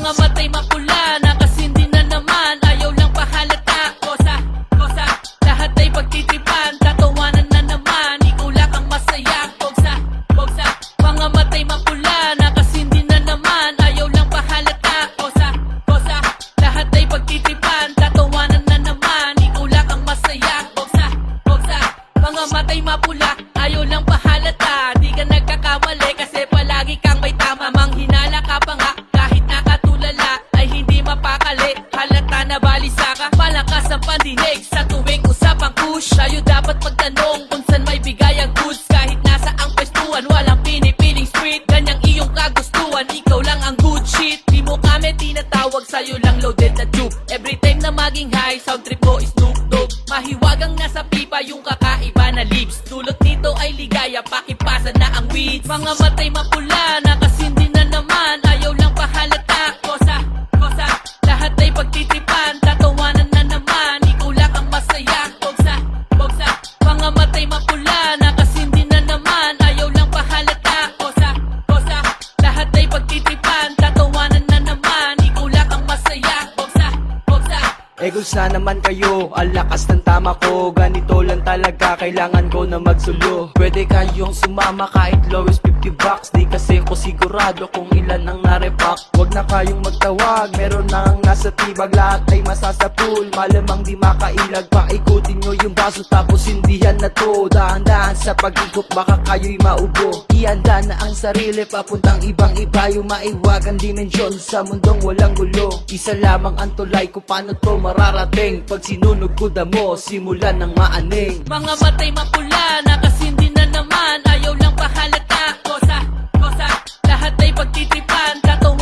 Mga matay mapula, nakasindi na naman, ayaw lang pahalata. Kosa, kosa, lahat ay pagtitipan, tatawanan na naman, ikaw lang ang masaya. Bogsa, bogsa, mga matay mapula, nakasindi na naman, ayaw lang pahalata. Kosa, kosa, lahat ay pagtitipan, tatawanan na naman, ikaw lang ang masaya. Bogsa, bogsa, mga matay mapula, ayaw lang pahalata. Di ka nagkakamali kasi palagi kang may tama. Manghinala ka pa nga, kahit nakatulala ay hindi mapakali. Halata na balisa ka, malakas ang pandinig sa tuwing usapang push. Tayo dapat magtanong kung saan may bigay ang goods. Kahit nasa ang pwestuhan, walang pinipiling street. Ganyang iyong kagustuhan, ikaw lang ang good shit. Di mo kami tinatawag, sa'yo lang loaded na tube. Every time na maging high, sound trip ko is Snoop Dogg. Mahiwagang nasa pipa yung kakaiba na lips. Dulot nito ay ligaya, pakipasa na ang weeds. Mga matay mapula, nakasindi na naman, ayaw lang pahalata. Kosa, kosa, lahat ay pagtitipan, tatawanan na naman, ikaw lang ang masaya. Bogsa, bogsa, mga matay mapula, nakasindi na naman, ayaw lang pahalata. Kosa, kosa, lahat ay pagtitipan, tatawanan na naman, ikaw lang ang masaya. Bogsa, bogsa. Gusto naman kayo, ang lakas ng tama ko. Ganito lang talaga, kailangan ko na magsulo. Pwede kayong sumama kahit lowest 50 bucks. Di kasi ko sigurado kung ilan ang narepack. Huwag na kayong magtawag, meron na ang nasa tibag. Lahat ay masasapul, malamang di makailag. Paikutin nyo yung baso tapos hindihan na to. Dahan-dahan sa pag-ikot, baka kayo'y maubo. Ihanda na ang sarili, papuntang ibang iba. Yung maiwagang dimensyon sa mundong walang gulo. Isa lamang ang tulay ko, paano to mararating. Pag sinunog ko damo, simulan ng maaning. Mga matay mapula, nakasindi na naman, ayaw lang pahalata. Kosa, kosa, lahat ay pagtitipan, tatawanan